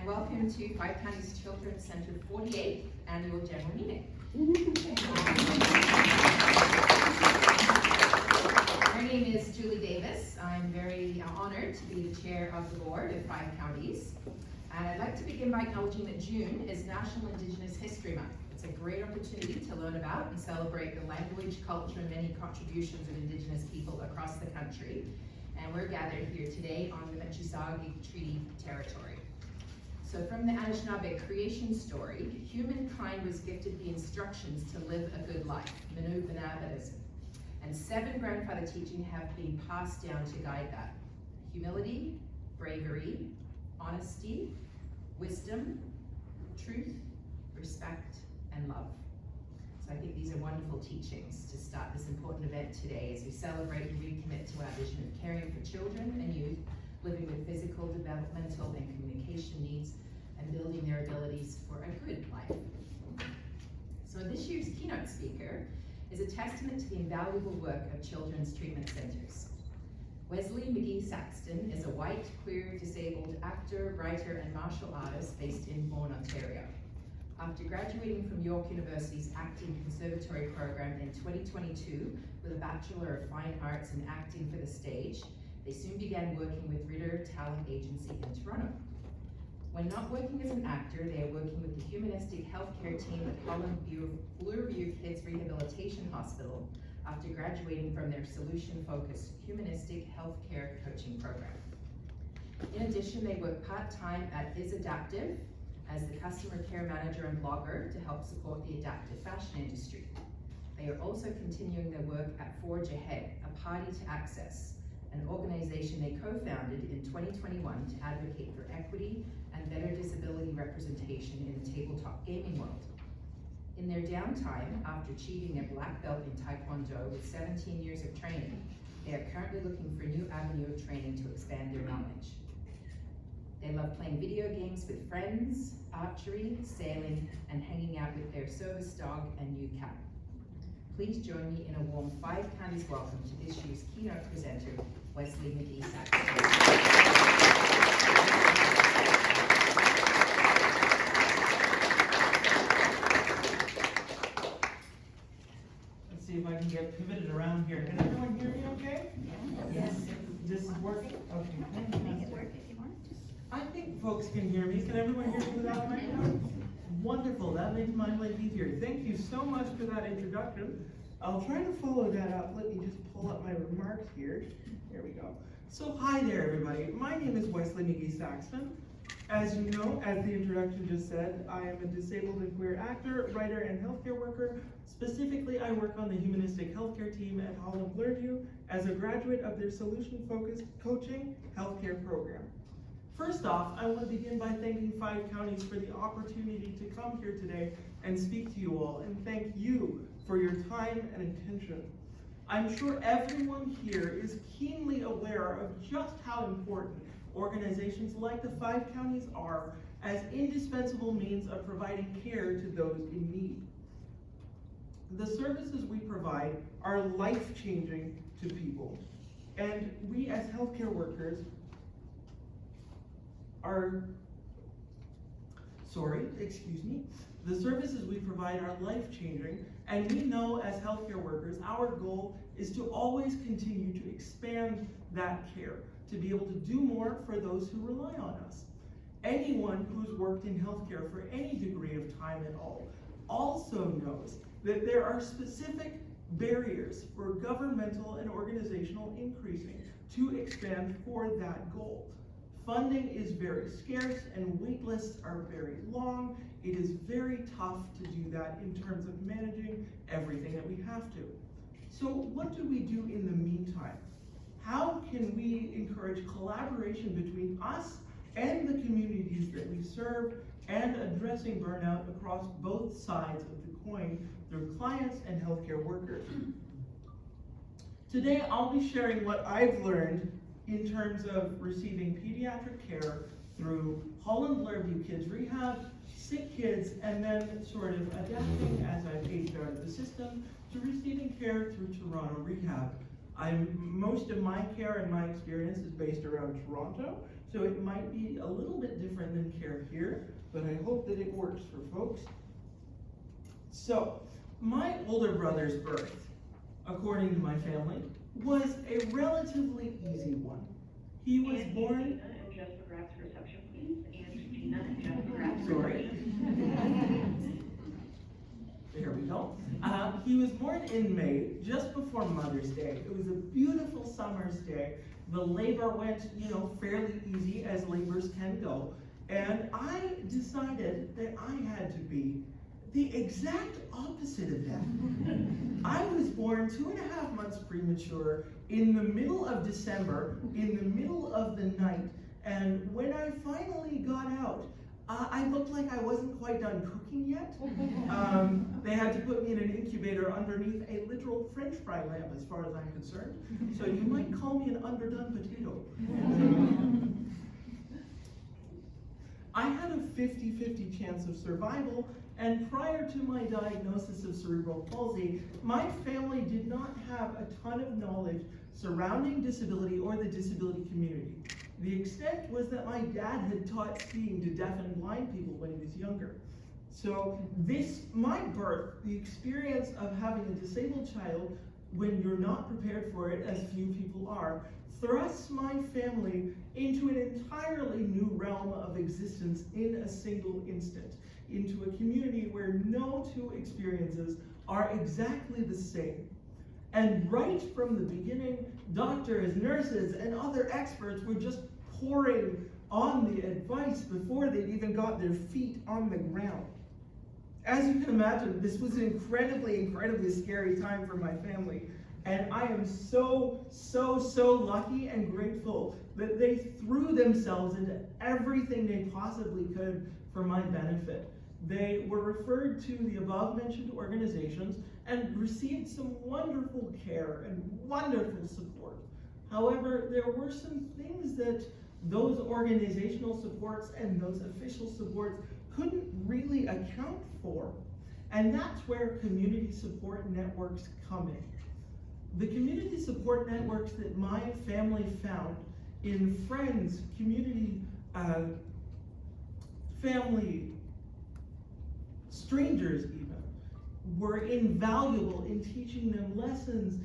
and welcome to Five Counties Children's Centre 48th Annual General Meeting. My name is Julie Davis. I'm very honored to be the chair of the board of Five Counties. And I'd like to begin by acknowledging that June is National Indigenous History Month. It's a great opportunity to learn about and celebrate the language, culture, and many contributions of Indigenous people across the country. And we're gathered here today on the Magee-Saxton Treaty territory. So from the Anishinaabe creation story, humankind was gifted the instructions to live a good life, Minu B'nabadism. And 7 grandfather teachings have been passed down to guide that. Humility, bravery, honesty, wisdom, truth, respect, and love. So I think these are wonderful teachings to start this important event today as we celebrate and recommit to our vision of caring for children and youth, living with physical, developmental, and communication needs, and building their abilities for a good life. So this year's keynote speaker is a testament to the invaluable work of children's treatment centers. Wesley Magee-Saxton is a white, queer, disabled actor, writer, and martial artist based in Vaughan, Ontario. After graduating from York University's Acting Conservatory program in 2022 with a Bachelor of Fine Arts in Acting for the Stage, they soon began working with Ritter Talent Agency in Toronto. When not working as an actor, they are working with the humanistic healthcare team at Holland Bloorview Kids Rehabilitation Hospital after graduating from their solution-focused humanistic healthcare coaching program. In addition, they work part-time at Is Adaptive as the customer care manager and blogger to help support the adaptive fashion industry. They are also continuing their work at Forge Ahead, a party to access, an organization they co-founded in 2021 to advocate for equity and better disability representation in the tabletop gaming world. In their downtime, after achieving their black belt in Taekwondo with 17 years of training, they are currently looking for a new avenue of training to expand their knowledge. They love playing video games with friends, archery, sailing, and hanging out with their service dog and new cat. Please join me in a warm Five Counties welcome to this year's keynote presenter, Wesley Magee-Saxton. Let's see if I can get pivoted around here. Can everyone hear me okay? Yes. This is working? Okay. Make it work if you want. I think folks can hear me. Can everyone hear me without a microphone? Wonderful, that makes my life easier. Thank you so much for that introduction. I'll try to follow that up. Let me just pull up my remarks here. There we go. So hi there, everybody. My name is Wesley Magee-Saxton. As you know, as the introduction just said, I am a disabled and queer actor, writer, and healthcare worker. Specifically, I work on the humanistic healthcare team at Holland Bloorview as a graduate of their solution-focused coaching healthcare program. First off, I want to begin by thanking Five Counties for the opportunity to come here today and speak to you all, and thank you for your time and attention. I'm sure everyone here is keenly aware of just how important organizations like the Five Counties are as indispensable means of providing care to those in need. The services we provide are life-changing to people, and we as healthcare workers the services we provide are life-changing, and we know as healthcare workers, our goal is to always continue to expand that care, to be able to do more for those who rely on us. Anyone who's worked in healthcare for any degree of time at all also knows that there are specific barriers for governmental and organizational increasing to expand for that goal. Funding is very scarce and wait lists are very long. It is very tough to do that in terms of managing everything that we have to. So what do we do in the meantime? How can we encourage collaboration between us and the communities that we serve and addressing burnout across both sides of the coin through clients and healthcare workers? Today I'll be sharing what I've learned in terms of receiving pediatric care through Holland Bloorview Kids Rehab, sick kids, and then sort of adapting as I've aged out of the system to receiving care through Toronto Rehab. Most of my care and my experience is based around Toronto, so it might be a little bit different than care here, but I hope that it works for folks. So, my older brother's birth, according to my family, was a relatively easy one. He was born... Gina and Jess McGrath's reception, please. And Gina and Jess McGrath's Sorry. There we go. He was born in May, just before Mother's Day. It was a beautiful summer's day. The labor went, fairly easy as labors can go. And I decided that I had to be the exact opposite of that. I was born 2.5 months premature in the middle of December, in the middle of the night. And when I finally got out, I looked like I wasn't quite done cooking yet. They had to put me in an incubator underneath a literal French fry lamp, as far as I'm concerned. So you might call me an underdone potato. I had a 50-50 chance of survival, and prior to my diagnosis of cerebral palsy, my family did not have a ton of knowledge surrounding disability or the disability community. The extent was that my dad had taught skiing to deaf and blind people when he was younger. So my birth, the experience of having a disabled child when you're not prepared for it, as few people are, thrusts my family into an entirely new realm of existence in a single instant, into a community where no two experiences are exactly the same. And right from the beginning, doctors, nurses, and other experts were just pouring on the advice before they'd even got their feet on the ground. As you can imagine, this was an incredibly scary time for my family. And I am so lucky and grateful that they threw themselves into everything they possibly could for my benefit. They were referred to the above-mentioned organizations and received some wonderful care and wonderful support. However, there were some things that those organizational supports and those official supports couldn't really account for. And that's where community support networks come in. The community support networks that my family found in friends, community, family, strangers even, were invaluable in teaching them lessons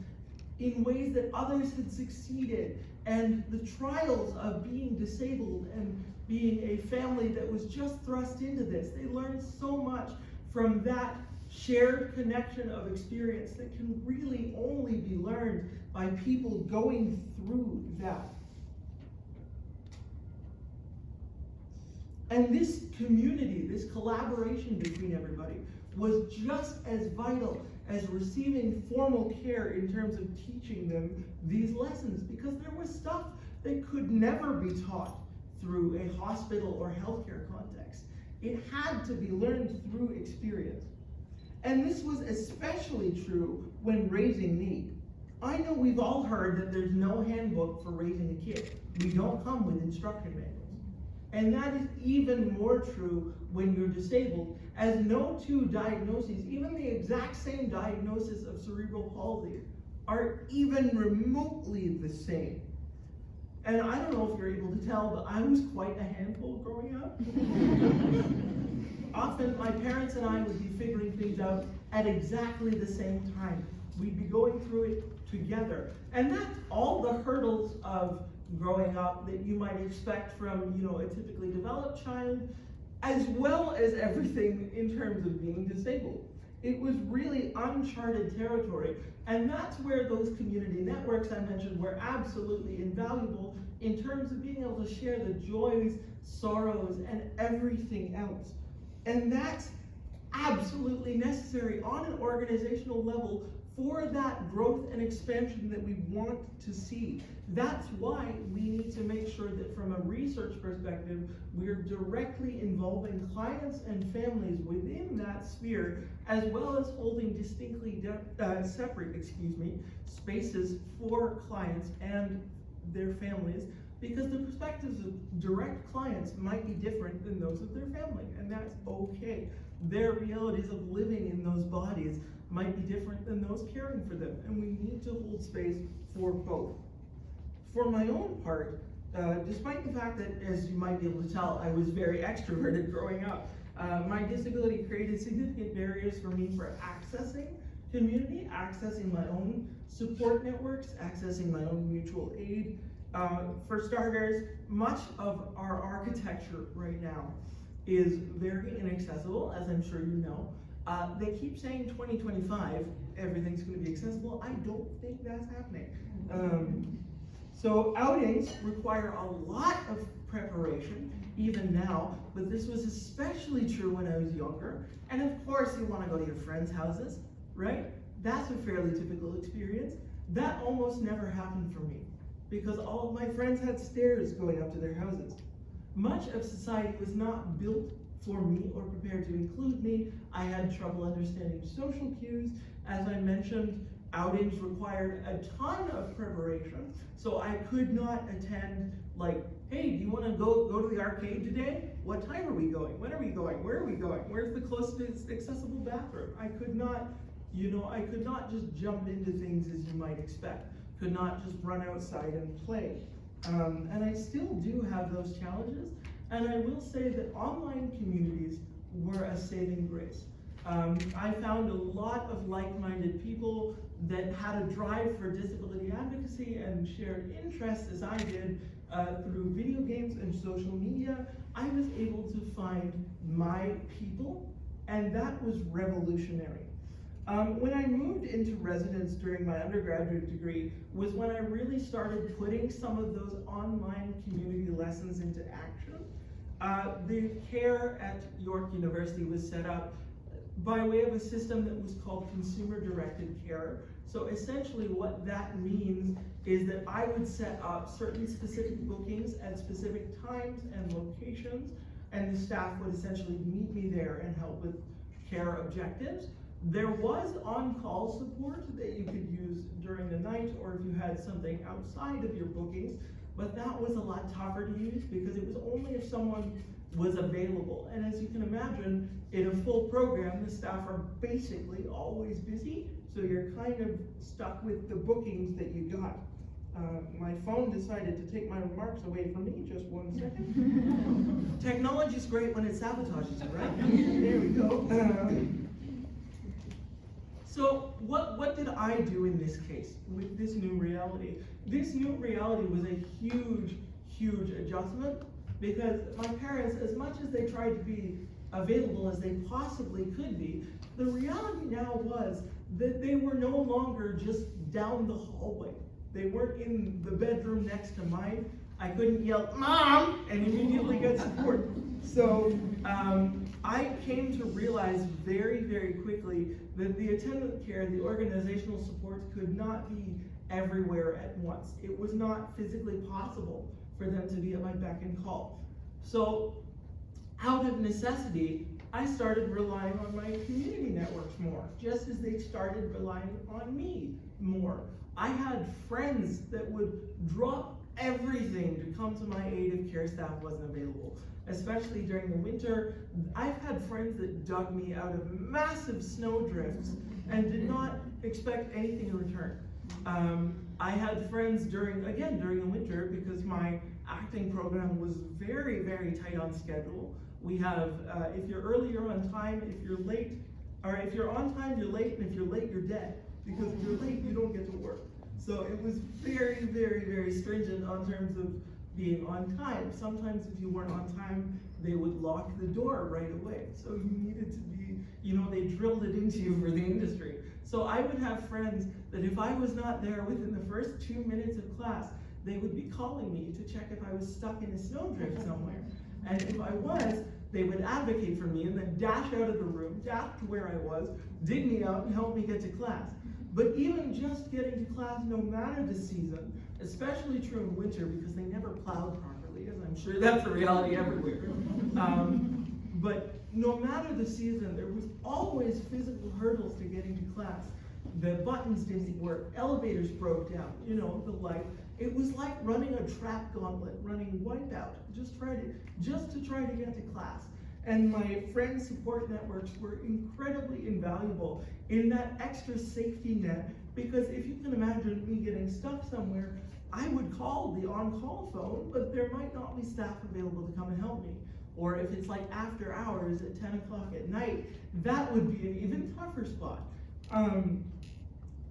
in ways that others had succeeded. And the trials of being disabled and being a family that was just thrust into this, they learned so much from that shared connection of experience that can really only be learned by people going through that. And this community, this collaboration between everybody, was just as vital as receiving formal care in terms of teaching them these lessons, because there was stuff that could never be taught through a hospital or healthcare context. It had to be learned through experience. And this was especially true when raising need. I know we've all heard that there's no handbook for raising a kid. We don't come with instruction manuals. And that is even more true when you're disabled, as no two diagnoses, even the exact same diagnosis of cerebral palsy, are even remotely the same. And I don't know if you're able to tell, but I was quite a handful growing up. Often my parents and I would be figuring things out at exactly the same time. We'd be going through it together. And that's all the hurdles of growing up that you might expect from, a typically developed child, as well as everything in terms of being disabled. It was really uncharted territory, and that's where those community networks I mentioned were absolutely invaluable in terms of being able to share the joys, sorrows, and everything else. And that's absolutely necessary on an organizational level for that growth and expansion that we want to see. That's why we need to make sure that from a research perspective, we're directly involving clients and families within that sphere, as well as holding distinctly separate spaces for clients and their families because the perspectives of direct clients might be different than those of their family, and that's okay. Their realities of living in those bodies might be different than those caring for them, and we need to hold space for both. For my own part, despite the fact that, as you might be able to tell, I was very extroverted growing up, my disability created significant barriers for me for accessing community, accessing my own support networks, accessing my own mutual aid. For starters, much of our architecture right now is very inaccessible, as I'm sure you know. They keep saying 2025, everything's going to be accessible. I don't think that's happening. So outings require a lot of preparation, even now, but this was especially true when I was younger. And of course, you want to go to your friends' houses, right? That's a fairly typical experience. That almost never happened for me, because all of my friends had stairs going up to their houses. Much of society was not built for me or prepared to include me. I had trouble understanding social cues. As I mentioned, outings required a ton of preparation, so I could not attend, like, hey, do you want to go to the arcade today? What time are we going? When are we going? Where are we going? Where's the closest accessible bathroom? I could not, I could not just jump into things as you might expect. Could not just run outside and play. And I still do have those challenges, and I will say that online communities were a saving grace. I found a lot of like-minded people that had a drive for disability advocacy and shared interests as I did through video games and social media. I was able to find my people, and that was revolutionary. When I moved into residence during my undergraduate degree was when I really started putting some of those online community lessons into action. The care at York University was set up by way of a system that was called consumer-directed care. So essentially what that means is that I would set up certain specific bookings at specific times and locations, and the staff would essentially meet me there and help with care objectives. There was on-call support that you could use during the night or if you had something outside of your bookings, but that was a lot tougher to use because it was only if someone was available. And as you can imagine, in a full program, the staff are basically always busy, so you're kind of stuck with the bookings that you got. My phone decided to take my remarks away from me, just 1 second. Technology's great when it sabotages you, right? There we go. So what did I do in this case with this new reality? This new reality was a huge, huge adjustment because my parents, as much as they tried to be available as they possibly could be, the reality now was that they were no longer just down the hallway. They weren't in the bedroom next to mine. I couldn't yell, "Mom!" and immediately get support. So I came to realize very, very quickly that the attendant care, the organizational supports could not be everywhere at once. It was not physically possible for them to be at my beck and call. So out of necessity, I started relying on my community networks more, just as they started relying on me more. I had friends that would drop everything to come to my aid if care staff wasn't available, especially during the winter. I've had friends that dug me out of massive snow drifts and did not expect anything in return. I had friends during the winter, because my acting program was very, very tight on schedule. We have, if you're early, you're on time, if you're late, or if you're on time, you're late, and if you're late, you're dead. Because if you're late, you don't get to work. So it was very, very, very stringent on terms of being on time. Sometimes if you weren't on time, they would lock the door right away. So you needed to be, they drilled it into you for the industry. So I would have friends that if I was not there within the first 2 minutes of class, they would be calling me to check if I was stuck in a snowdrift somewhere. And if I was, they would advocate for me and then dash out of the room, dash to where I was, dig me out and help me get to class. But even just getting to class, no matter the season, especially true in winter because they never plowed properly, as I'm sure that's a reality everywhere. But no matter the season, there was always physical hurdles to getting to class. The buttons didn't work, elevators broke down, the like. It was like running a trap gauntlet, running Wipeout, just to try to get to class. And my friends' support networks were incredibly invaluable in that extra safety net, because if you can imagine me getting stuck somewhere, I would call the on-call phone, but there might not be staff available to come and help me. Or if it's like after hours at 10 o'clock at night, that would be an even tougher spot.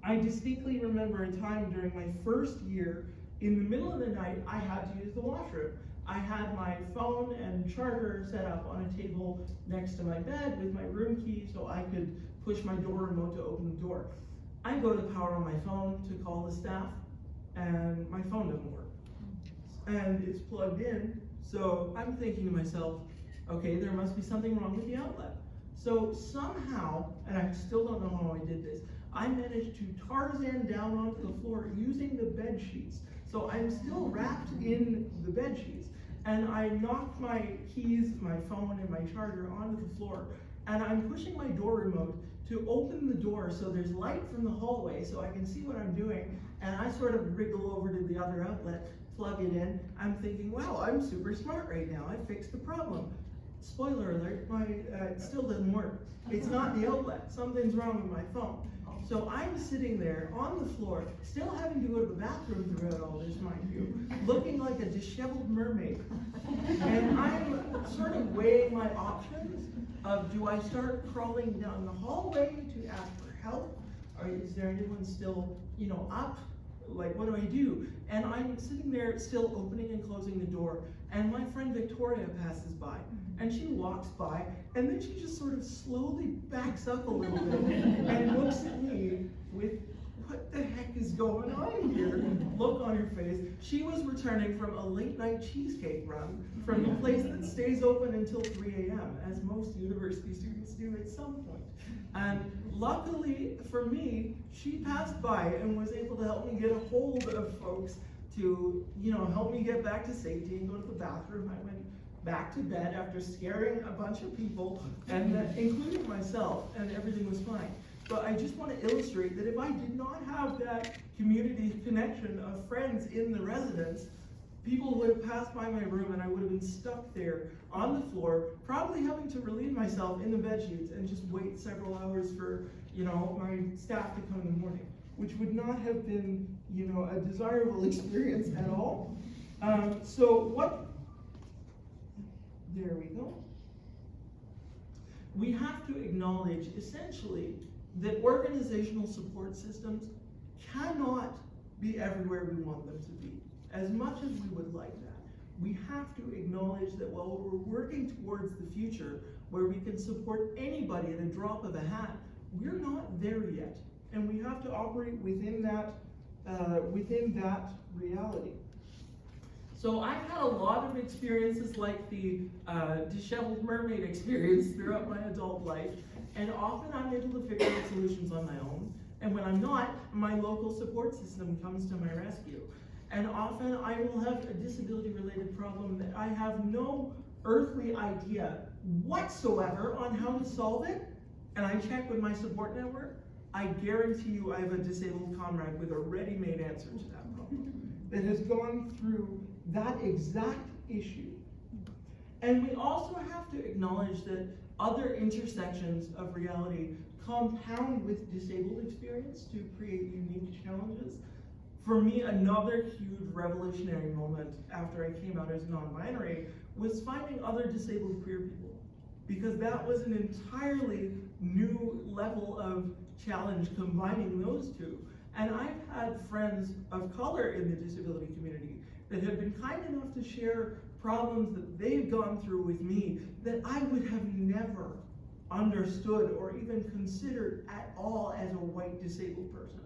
I distinctly remember a time during my first year, in the middle of the night, I had to use the washroom. I had my phone and charger set up on a table next to my bed with my room key so I could push my door remote to open the door. I go to power on my phone to call the staff, and my phone doesn't work. And it's plugged in, so I'm thinking to myself, okay, there must be something wrong with the outlet. So somehow, and I still don't know how I did this, I managed to Tarzan down onto the floor using the bed sheets. So I'm still wrapped in the bed sheets, and I knocked my keys, my phone, and my charger onto the floor, and I'm pushing my door remote to open the door so there's light from the hallway so I can see what I'm doing, and I sort of wriggle over to the other outlet, plug it in. I'm thinking, wow, I'm super smart right now, I fixed the problem. Spoiler alert, it still doesn't work. It's not the outlet, something's wrong with my phone. So I'm sitting there on the floor, still having to go to the bathroom throughout all this, mind you, looking like a disheveled mermaid. And I'm sort of weighing my options of, do I start crawling down the hallway to ask for help? Or is there anyone still, up? Like, what do I do? And I'm sitting there still opening and closing the door, and my friend Victoria passes by, and she walks by, and then she just sort of slowly backs up a little bit and looks at me with, what the heck is going on here? Look on her face. She was returning from a late night cheesecake run from a place that stays open until 3 a.m., as most university students do at some point. And luckily for me, she passed by and was able to help me get a hold of folks to, help me get back to safety and go to the bathroom. I went back to bed after scaring a bunch of people, and including myself, and everything was fine. But I just want to illustrate that if I did not have that community connection of friends in the residence, people would have passed by my room and I would have been stuck there on the floor, probably having to relieve myself in the bed sheets and just wait several hours for, my staff to come in the morning, which would not have been, a desirable experience at all. There we go. We have to acknowledge, essentially, that organizational support systems cannot be everywhere we want them to be, as much as we would like that. We have to acknowledge that while we're working towards the future where we can support anybody at a drop of a hat, we're not there yet, and we have to operate within that reality. So I've had a lot of experiences like the disheveled mermaid experience throughout my adult life, and often I'm able to figure out solutions on my own, and when I'm not, my local support system comes to my rescue. And often I will have a disability-related problem that I have no earthly idea whatsoever on how to solve it, and I check with my support network. I guarantee you I have a disabled comrade with a ready-made answer to that problem that has gone through that exact issue. And we also have to acknowledge that other intersections of reality compound with disabled experience to create unique challenges. For me, another huge revolutionary moment after I came out as non-binary was finding other disabled queer people, because that was an entirely new level of challenge combining those two. And I've had friends of color in the disability community that have been kind enough to share problems that they've gone through with me that I would have never understood or even considered at all as a white disabled person.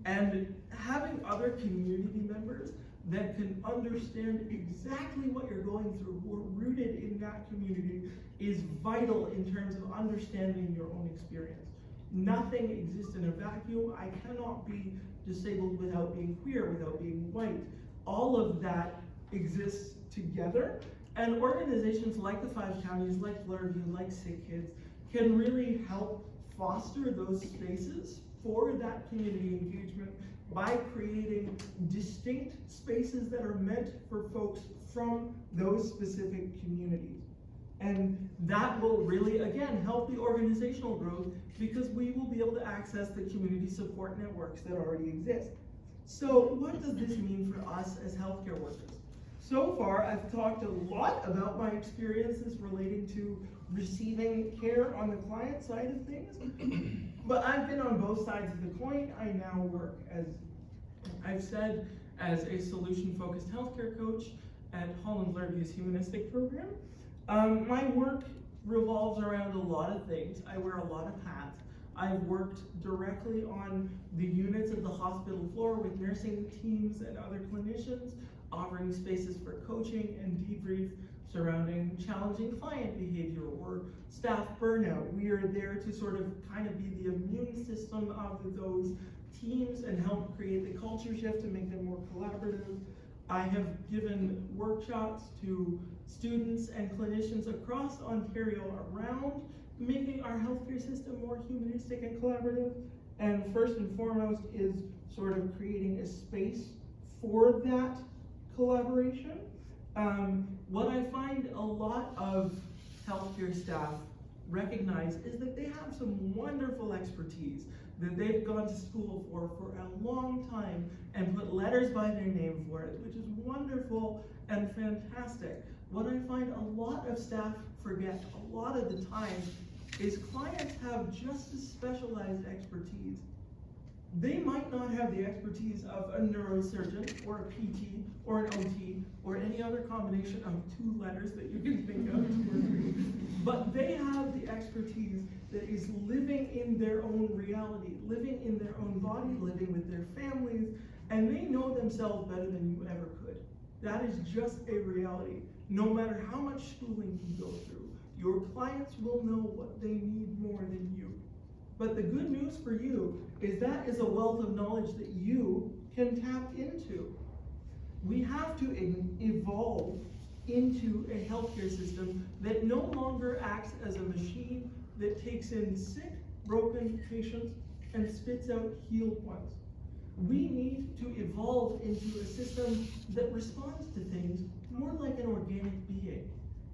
And having other community members that can understand exactly what you're going through, who are rooted in that community, is vital in terms of understanding your own experience. Nothing exists in a vacuum. I cannot be disabled without being queer, without being white. All of that exists together, and organizations like the 5 counties, like Blurview, like Sick Kids, can really help foster those spaces for that community engagement by creating distinct spaces that are meant for folks from those specific communities. And that will really, again, help the organizational growth because we will be able to access the community support networks that already exist. So what does this mean for us as healthcare workers? So far, I've talked a lot about my experiences relating to receiving care on the client side of things, but I've been on both sides of the coin. I now work, as I've said, as a solution-focused healthcare coach at Holland Lerview's humanistic program. My work revolves around a lot of things. I wear a lot of hats. I've worked directly on the units of the hospital floor with nursing teams and other clinicians, offering spaces for coaching and debrief surrounding challenging client behavior or staff burnout. We are there to sort of kind of be the immune system of those teams and help create the culture shift to make them more collaborative. I have given workshops to students and clinicians across Ontario around making our healthcare system more humanistic and collaborative. And first and foremost is sort of creating a space for that collaboration. What I find a lot of healthcare staff recognize is that they have some wonderful expertise that they've gone to school for a long time and put letters by their name for it, which is wonderful and fantastic. What I find a lot of staff forget a lot of the time is clients have just as specialized expertise. They might not have the expertise of a neurosurgeon or a PT or an OT or any other combination of two letters that you can think of, 2 or 3, but they have the expertise that is living in their own reality, living in their own body, living with their families, and they know themselves better than you ever could. That is just a reality. No matter how much schooling you go through, your clients will know what they need more than you. But the good news for you is that is a wealth of knowledge that you can tap into. We have to evolve into a healthcare system that no longer acts as a machine that takes in sick, broken patients and spits out healed ones. We need to evolve into a system that responds to things more like an organic being,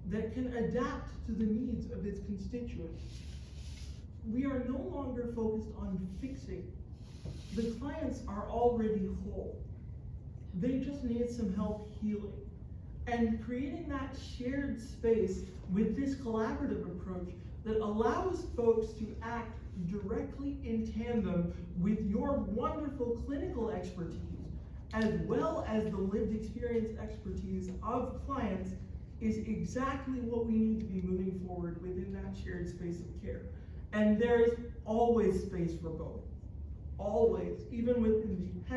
that can adapt to the needs of its constituents. We are no longer focused on fixing. The clients are already whole. They just need some help healing. And creating that shared space with this collaborative approach that allows folks to act directly in tandem with your wonderful clinical expertise, as well as the lived experience expertise of clients, is exactly what we need to be moving forward within that shared space of care. And there is always space for both. Always. Even within the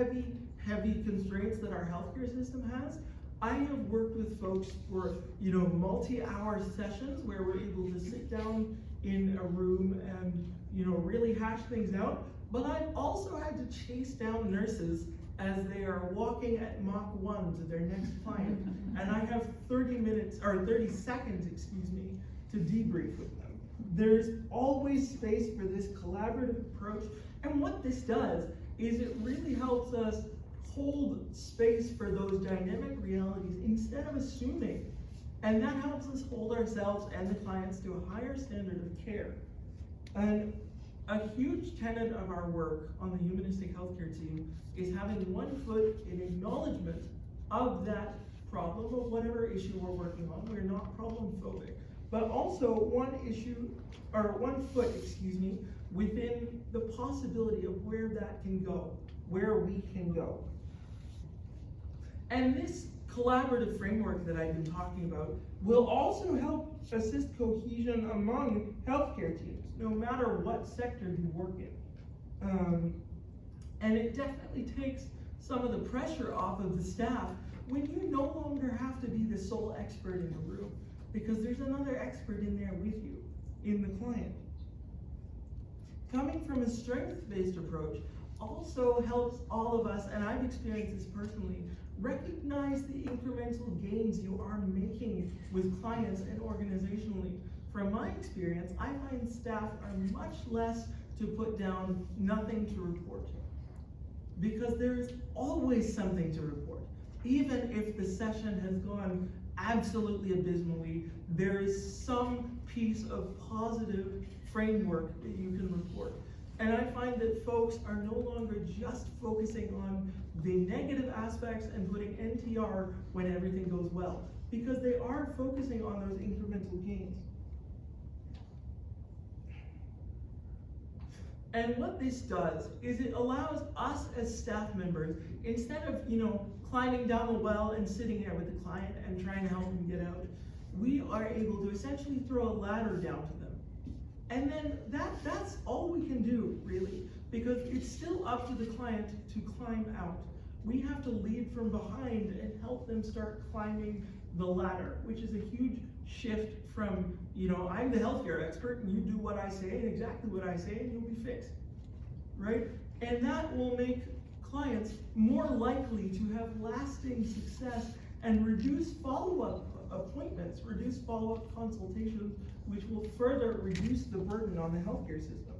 heavy constraints that our healthcare system has, I have worked with folks for, multi-hour sessions where we're able to sit down in a room and, really hash things out. But I've also had to chase down nurses as they are walking at Mach 1 to their next client. And I have 30 seconds, to debrief with them. There's always space for this collaborative approach. And what this does is it really helps us hold space for those dynamic realities instead of assuming. And that helps us hold ourselves and the clients to a higher standard of care. And a huge tenet of our work on the humanistic healthcare team is having one foot in acknowledgement of that problem, of whatever issue we're working on. We're not problem phobic. But also one foot, within the possibility of where that can go, where we can go. And this collaborative framework that I've been talking about will also help assist cohesion among healthcare teams, no matter what sector you work in. And it definitely takes some of the pressure off of the staff when you no longer have to be the sole expert in the room, because there's another expert in there with you, in the client. Coming from a strength-based approach also helps all of us, and I've experienced this personally, recognize the incremental gains you are making with clients and organizationally. From my experience, I find staff are much less to put down, nothing to report. because there is always something to report. Even if the session has gone absolutely abysmally, there is some piece of positive framework that you can report. And I find that folks are no longer just focusing on the negative aspects and putting NTR when everything goes well, because they are focusing on those incremental gains. And what this does is it allows us as staff members, instead of, climbing down the well and sitting there with the client and trying to help them get out, we are able to essentially throw a ladder down to them. And then that's all we can do, really, because it's still up to the client to climb out. We have to lead from behind and help them start climbing the ladder, which is a huge shift from, I'm the healthcare expert and you do what I say and exactly what I say and you'll be fixed, right? And that will make clients more likely to have lasting success and reduce follow-up appointments, reduce follow-up consultations, which will further reduce the burden on the healthcare system.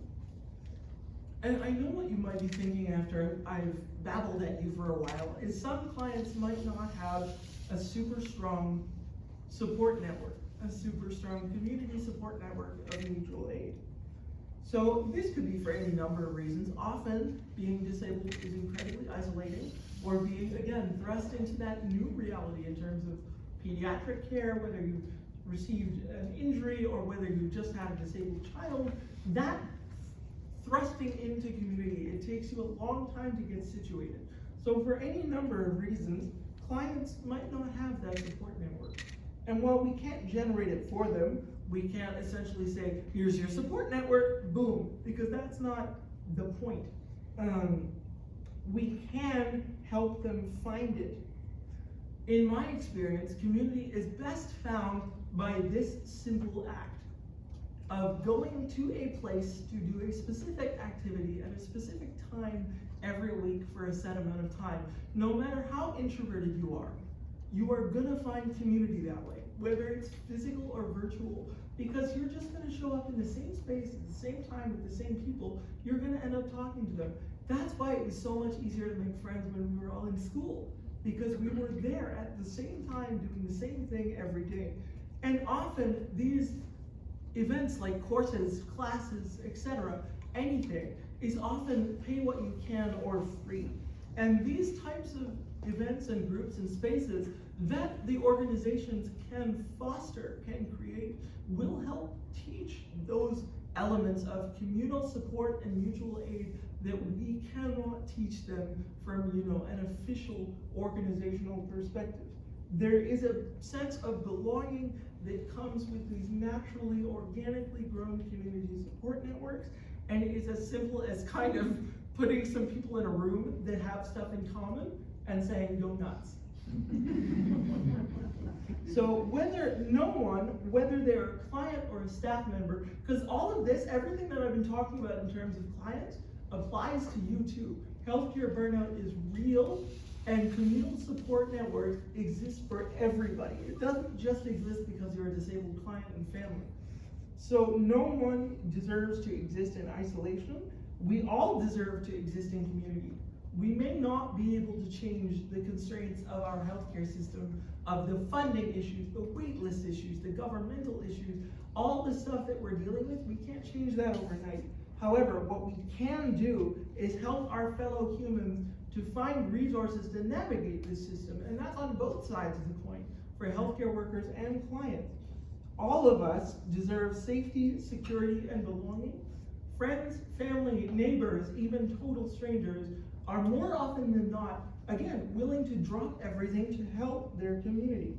And I know what you might be thinking after I've babbled at you for a while, is some clients might not have a super strong support network, a super strong community support network of mutual aid. So this could be for any number of reasons. Often being disabled is incredibly isolating, or being, again, thrust into that new reality in terms of pediatric care, whether you've received an injury or whether you just had a disabled child. That thrusting into community, it takes you a long time to get situated. So for any number of reasons, clients might not have that support network. And while we can't generate it for them, we can't essentially say, here's your support network, boom, because that's not the point. We can help them find it. In my experience, community is best found by this simple act of going to a place to do a specific activity at a specific time every week for a set amount of time. No matter how introverted you are gonna find community that way, whether it's physical or virtual, because you're just gonna show up in the same space at the same time with the same people. You're gonna end up talking to them. That's why it was so much easier to make friends when we were all in school, because we were there at the same time doing the same thing every day. And often these events like courses, classes, etc., anything, is often pay what you can or free. And these types of events and groups and spaces that the organizations can foster, can create, will help teach those elements of communal support and mutual aid that we cannot teach them from, an official organizational perspective. There is a sense of belonging that comes with these naturally, organically grown community support networks, and it is as simple as kind of putting some people in a room that have stuff in common and saying, go nuts. So whether they're a client or a staff member, because all of this, everything that I've been talking about in terms of clients, applies to you too. Healthcare burnout is real, and communal support networks exist for everybody. It doesn't just exist because you're a disabled client and family. So no one deserves to exist in isolation. We all deserve to exist in community. We may not be able to change the constraints of our healthcare system, of the funding issues, the wait list issues, the governmental issues, all the stuff that we're dealing with. We can't change that overnight. However, what we can do is help our fellow humans to find resources to navigate this system, and that's on both sides of the coin, for healthcare workers and clients. All of us deserve safety, security, and belonging. Friends, family, neighbors, even total strangers are more often than not, again, willing to drop everything to help their community.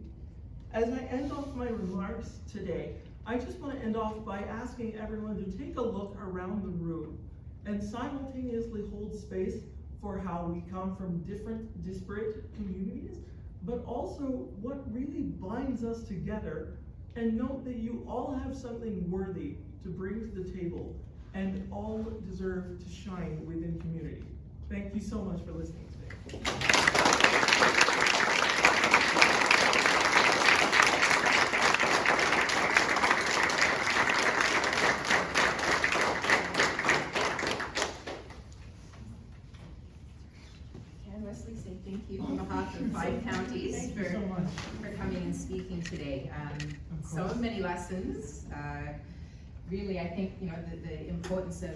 As I end off my remarks today, I just want to end off by asking everyone to take a look around the room and simultaneously hold space for how we come from different, disparate communities, but also what really binds us together, and note that you all have something worthy to bring to the table and all deserve to shine within community. Thank you so much for listening today. so many lessons. Really, I think, you know, the importance of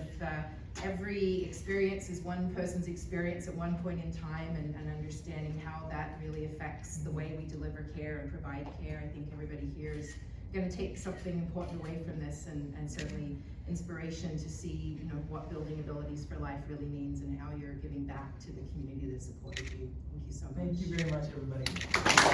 every experience is one person's experience at one point in time, and understanding how that really affects the way we deliver care and provide care. I think everybody here is going to take something important away from this, and certainly inspiration to see, you know, what building abilities for life really means and how you're giving back to the community that supported you. Thank you so much. Thank you very much, everybody.